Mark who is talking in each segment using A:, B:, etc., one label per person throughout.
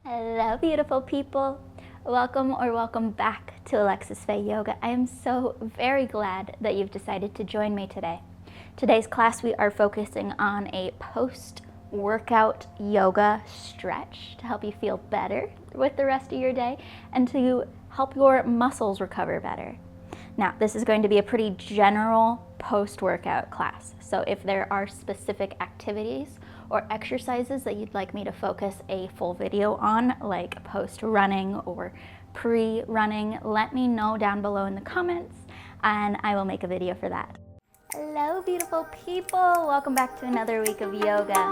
A: Hello, beautiful people. Welcome back to Alexis Faye Yoga. I am so very glad that you've decided to join me today. Today's class, we are focusing on a post-workout yoga stretch to help you feel better with the rest of your day and to help your muscles recover better. Now, this is going to be a pretty general post-workout class. So if there are specific activities or exercises that you'd like me to focus a full video on, like post-running or pre-running, let me know down below in the comments and I will make a video for that. Hello, beautiful people. Welcome back to another week of yoga.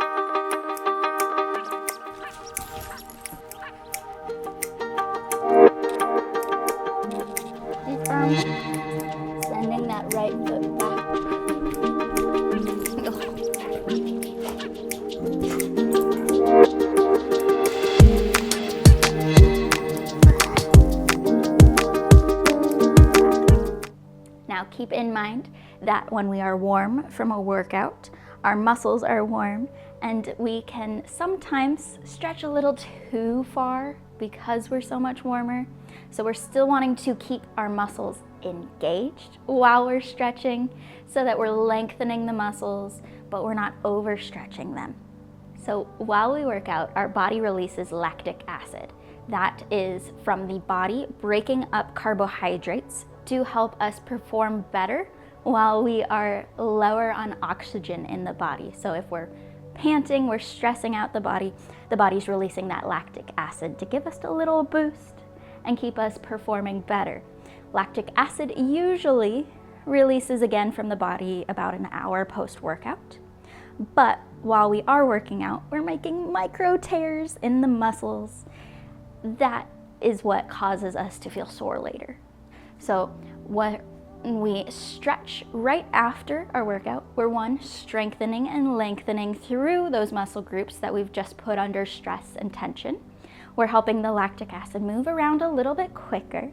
A: Sending that right foot back. Now keep in mind that when we are warm from a workout, our muscles are warm and we can sometimes stretch a little too far because we're so much warmer. So we're still wanting to keep our muscles engaged while we're stretching so that we're lengthening the muscles, but we're not overstretching them. So while we work out, our body releases lactic acid. That is from the body breaking up carbohydrates to help us perform better while we are lower on oxygen in the body. So if we're panting, we're stressing out the body's releasing that lactic acid to give us a little boost and keep us performing better. Lactic acid usually releases again from the body about an hour post-workout. But while we are working out, we're making micro tears in the muscles. That is what causes us to feel sore later. So when we stretch right after our workout, we're strengthening and lengthening through those muscle groups that we've just put under stress and tension. We're helping the lactic acid move around a little bit quicker,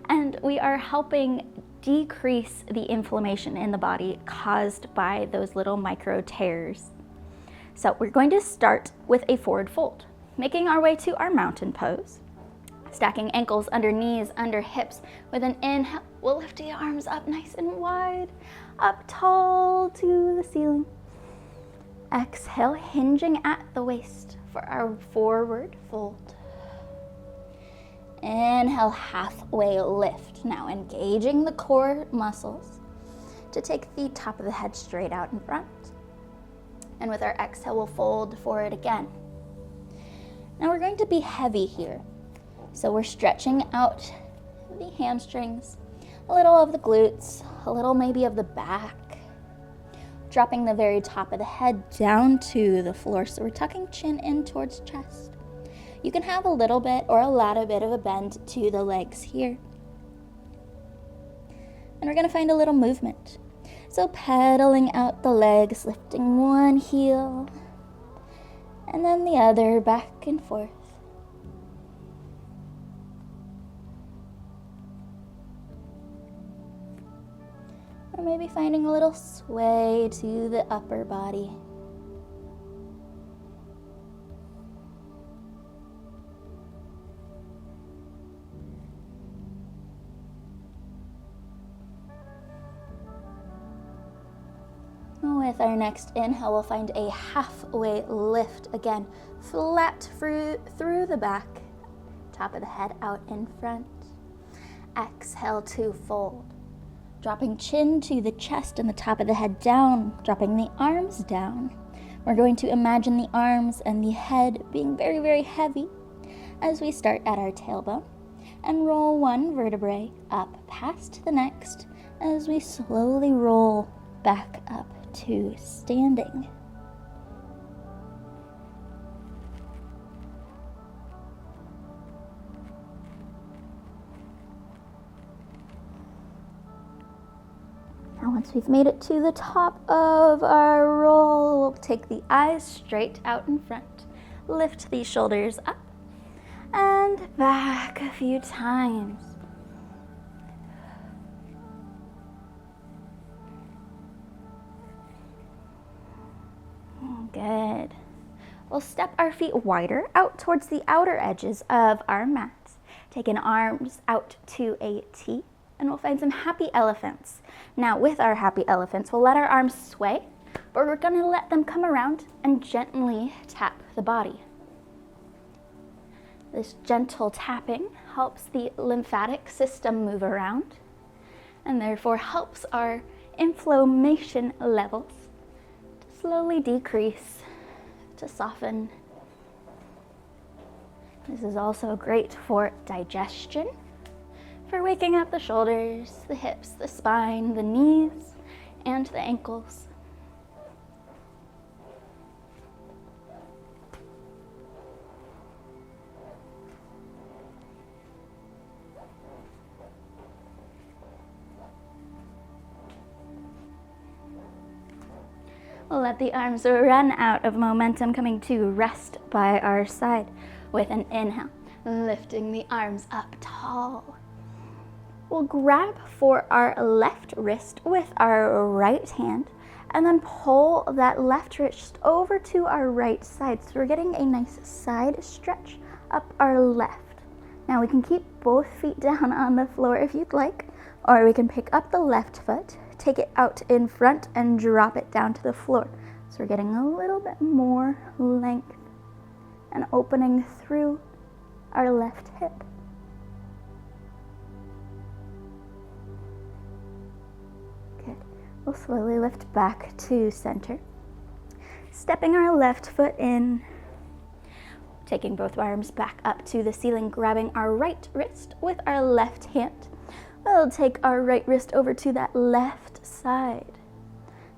A: and we are helping decrease the inflammation in the body caused by those little micro tears. So we're going to start with a forward fold, making our way to our mountain pose. Stacking ankles under knees, under hips. With an inhale, we'll lift the arms up nice and wide, up tall to the ceiling. Exhale, hinging at the waist for our forward fold. Inhale, halfway lift. Now engaging the core muscles to take the top of the head straight out in front. And with our exhale, we'll fold forward again. Now we're going to be heavy here. So we're stretching out the hamstrings, a little of the glutes, a little maybe of the back, dropping the very top of the head down to the floor. So we're tucking chin in towards chest. You can have a little bit or a lot of bit of a bend to the legs here. And we're gonna find a little movement. So pedaling out the legs, lifting one heel and then the other, back and forth. Or maybe finding a little sway to the upper body. With our next inhale, we'll find a halfway lift. Again, flat through the back, top of the head out in front. Exhale to fold. Dropping chin to the chest and the top of the head down, dropping the arms down. We're going to imagine the arms and the head being very, very heavy as we start at our tailbone and roll one vertebrae up past the next as we slowly roll back up to standing. Now once we've made it to the top of our roll, we'll take the eyes straight out in front, lift the shoulders up and back a few times. Good. We'll step our feet wider out towards the outer edges of our mat, taking arms out to a T, and we'll find some happy elephants. Now with our happy elephants, we'll let our arms sway, but we're gonna let them come around and gently tap the body. This gentle tapping helps the lymphatic system move around and therefore helps our inflammation levels to slowly decrease, to soften. This is also great for digestion, for waking up the shoulders, the hips, the spine, the knees, and the ankles. We'll let the arms run out of momentum, coming to rest by our side with an inhale, lifting the arms up tall. We'll grab for our left wrist with our right hand and then pull that left wrist over to our right side. So we're getting a nice side stretch up our left. Now we can keep both feet down on the floor if you'd like, or we can pick up the left foot, take it out in front and drop it down to the floor. So we're getting a little bit more length and opening through our left hip. Good. We'll slowly lift back to center. Stepping our left foot in, taking both arms back up to the ceiling, grabbing our right wrist with our left hand. We'll take our right wrist over to that left side.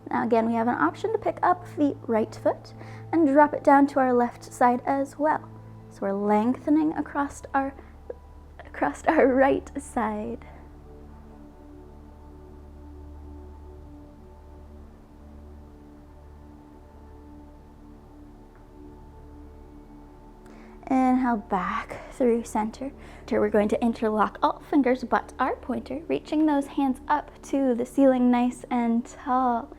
A: Now again, we have an option to pick up the right foot and drop it down to our left side as well. So we're lengthening across our right side. Inhale back through center. We're going to interlock all fingers but our pointer, reaching those hands up to the ceiling nice and tall.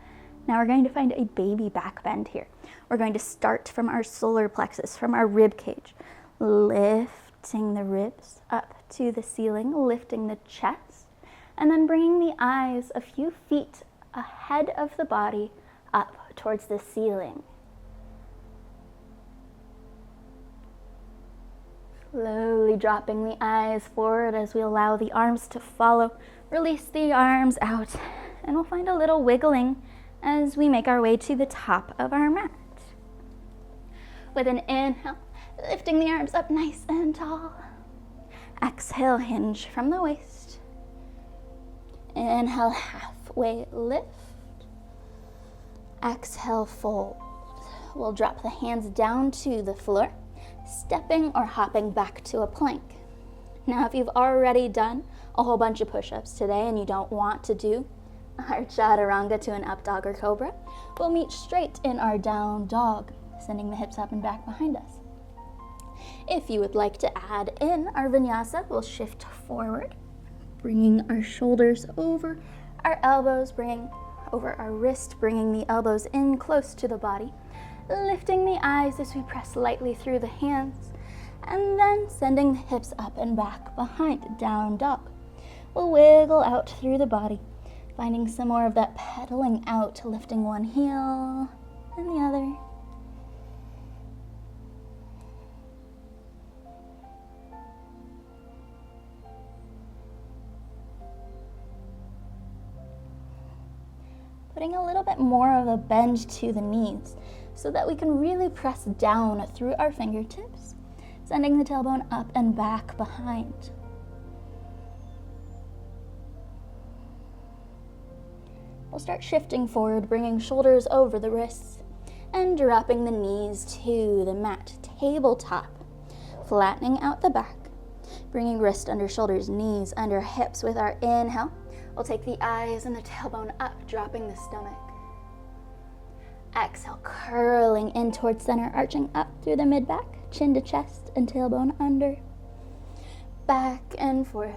A: Now we're going to find a baby back bend here. We're going to start from our solar plexus, from our rib cage, lifting the ribs up to the ceiling, lifting the chest, and then bringing the eyes a few feet ahead of the body up towards the ceiling. Slowly dropping the eyes forward as we allow the arms to follow. Release the arms out, and we'll find a little wiggling as we make our way to the top of our mat. With an inhale, lifting the arms up nice and tall. Exhale, hinge from the waist. Inhale, halfway lift. Exhale, fold. We'll drop the hands down to the floor, stepping or hopping back to a plank. Now, if you've already done a whole bunch of push-ups today and you don't want to do our chaturanga to an up dog or cobra, we'll meet straight in our down dog, sending the hips up and back behind us. If you would like to add in our vinyasa, we'll shift forward, bringing our shoulders over our elbows, bringing over our wrist, bringing the elbows in close to the body, lifting the eyes as we press lightly through the hands, and then sending the hips up and back behind, down dog. We'll wiggle out through the body, finding some more of that pedaling out, lifting one heel and the other. Putting a little bit more of a bend to the knees so that we can really press down through our fingertips, sending the tailbone up and back behind. We'll start shifting forward, bringing shoulders over the wrists and dropping the knees to the mat, tabletop, flattening out the back, bringing wrist under shoulders, knees under hips with our inhale. We'll take the eyes and the tailbone up, dropping the stomach. Exhale, curling in towards center, arching up through the mid-back, chin to chest and tailbone under, back and forth.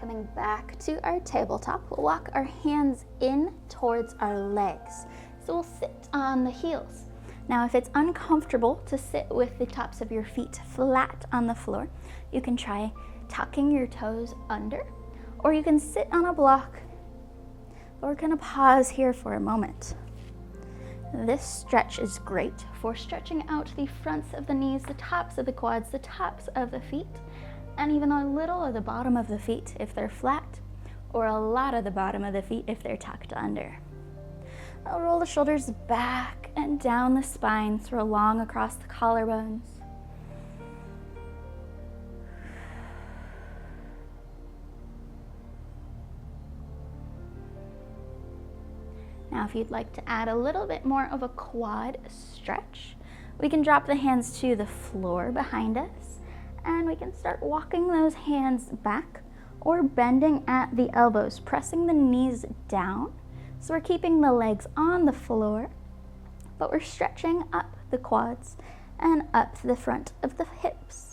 A: Coming back to our tabletop, we'll walk our hands in towards our legs. So we'll sit on the heels. Now, if it's uncomfortable to sit with the tops of your feet flat on the floor, you can try tucking your toes under, or you can sit on a block. We're gonna pause here for a moment. This stretch is great for stretching out the fronts of the knees, the tops of the quads, the tops of the feet, and even a little of the bottom of the feet if they're flat, or a lot of the bottom of the feet if they're tucked under. I'll roll the shoulders back and down the spine, throw long across the collarbones. Now, if you'd like to add a little bit more of a quad stretch, we can drop the hands to the floor behind us, and we can start walking those hands back or bending at the elbows, pressing the knees down. So we're keeping the legs on the floor, but we're stretching up the quads and up to the front of the hips.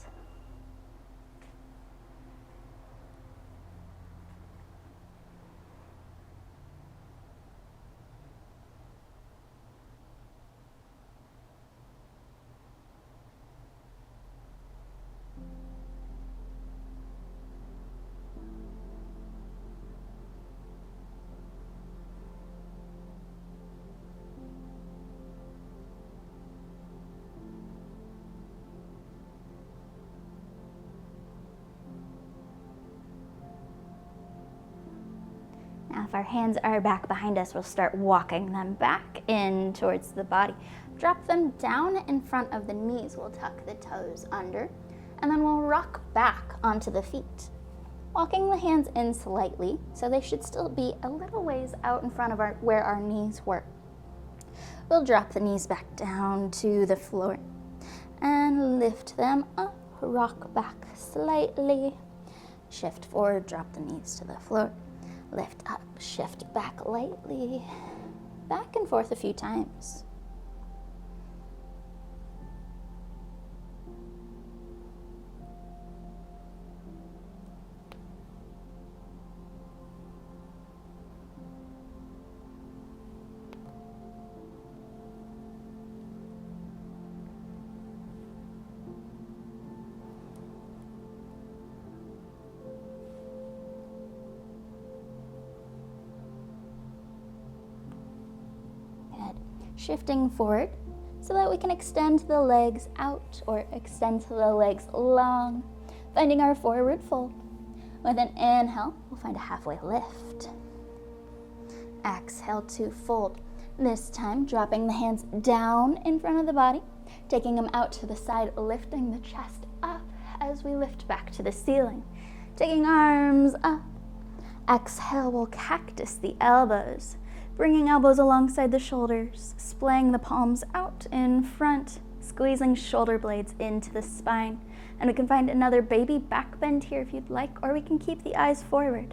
A: Now, if our hands are back behind us, we'll start walking them back in towards the body. Drop them down in front of the knees. We'll tuck the toes under, and then we'll rock back onto the feet. Walking the hands in slightly, so they should still be a little ways out in front of where our knees were. We'll drop the knees back down to the floor and lift them up, rock back slightly, shift forward, drop the knees to the floor. Lift up, shift back lightly, back and forth a few times. Shifting forward so that we can extend the legs out or extend the legs long, finding our forward fold. With an inhale, we'll find a halfway lift. Exhale to fold. This time, dropping the hands down in front of the body, taking them out to the side, lifting the chest up as we lift back to the ceiling. Taking arms up. Exhale, we'll cactus the elbows. Bringing elbows alongside the shoulders, splaying the palms out in front, squeezing shoulder blades into the spine. And we can find another baby back bend here if you'd like, or we can keep the eyes forward.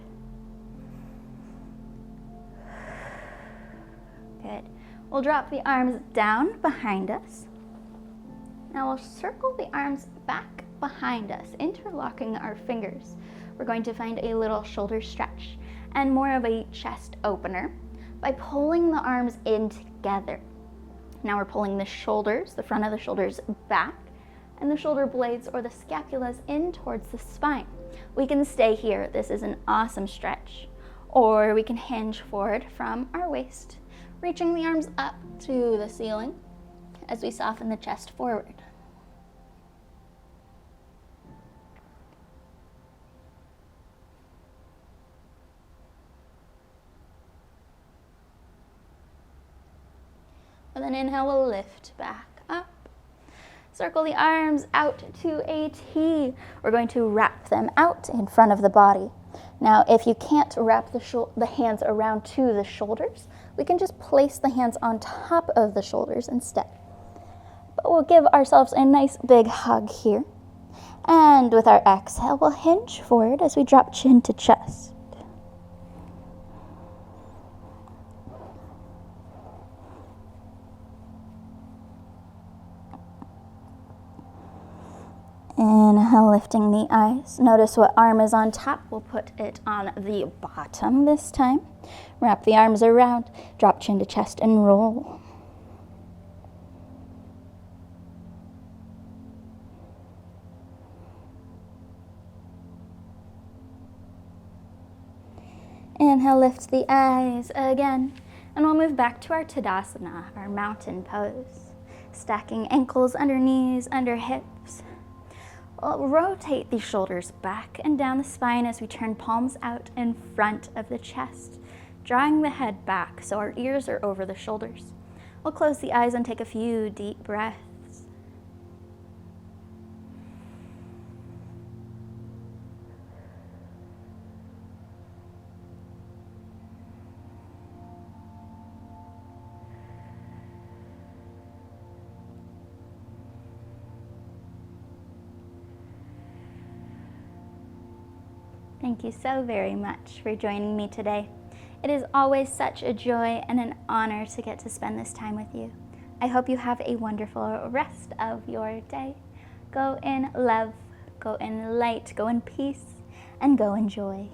A: Good. We'll drop the arms down behind us. Now we'll circle the arms back behind us, interlocking our fingers. We're going to find a little shoulder stretch and more of a chest opener by pulling the arms in together. Now we're pulling the shoulders, the front of the shoulders back, and the shoulder blades or the scapulas in towards the spine. We can stay here. This is an awesome stretch. Or we can hinge forward from our waist, reaching the arms up to the ceiling as we soften the chest forward. With an inhale, we'll lift back up. Circle the arms out to a T. We're going to wrap them out in front of the body. Now, if you can't wrap the hands around to the shoulders, we can just place the hands on top of the shoulders instead. But we'll give ourselves a nice big hug here. And with our exhale, we'll hinge forward as we drop chin to chest. Inhale, lifting the eyes. Notice what arm is on top. We'll put it on the bottom this time. Wrap the arms around, drop chin to chest and roll. Inhale, lift the eyes again. And we'll move back to our Tadasana, our mountain pose. Stacking ankles under knees, under hips. We'll rotate the shoulders back and down the spine as we turn palms out in front of the chest, drawing the head back so our ears are over the shoulders. We'll close the eyes and take a few deep breaths. Thank you so very much for joining me today. It is always such a joy and an honor to get to spend this time with you. I hope you have a wonderful rest of your day. Go in love, go in light, go in peace, and go in joy.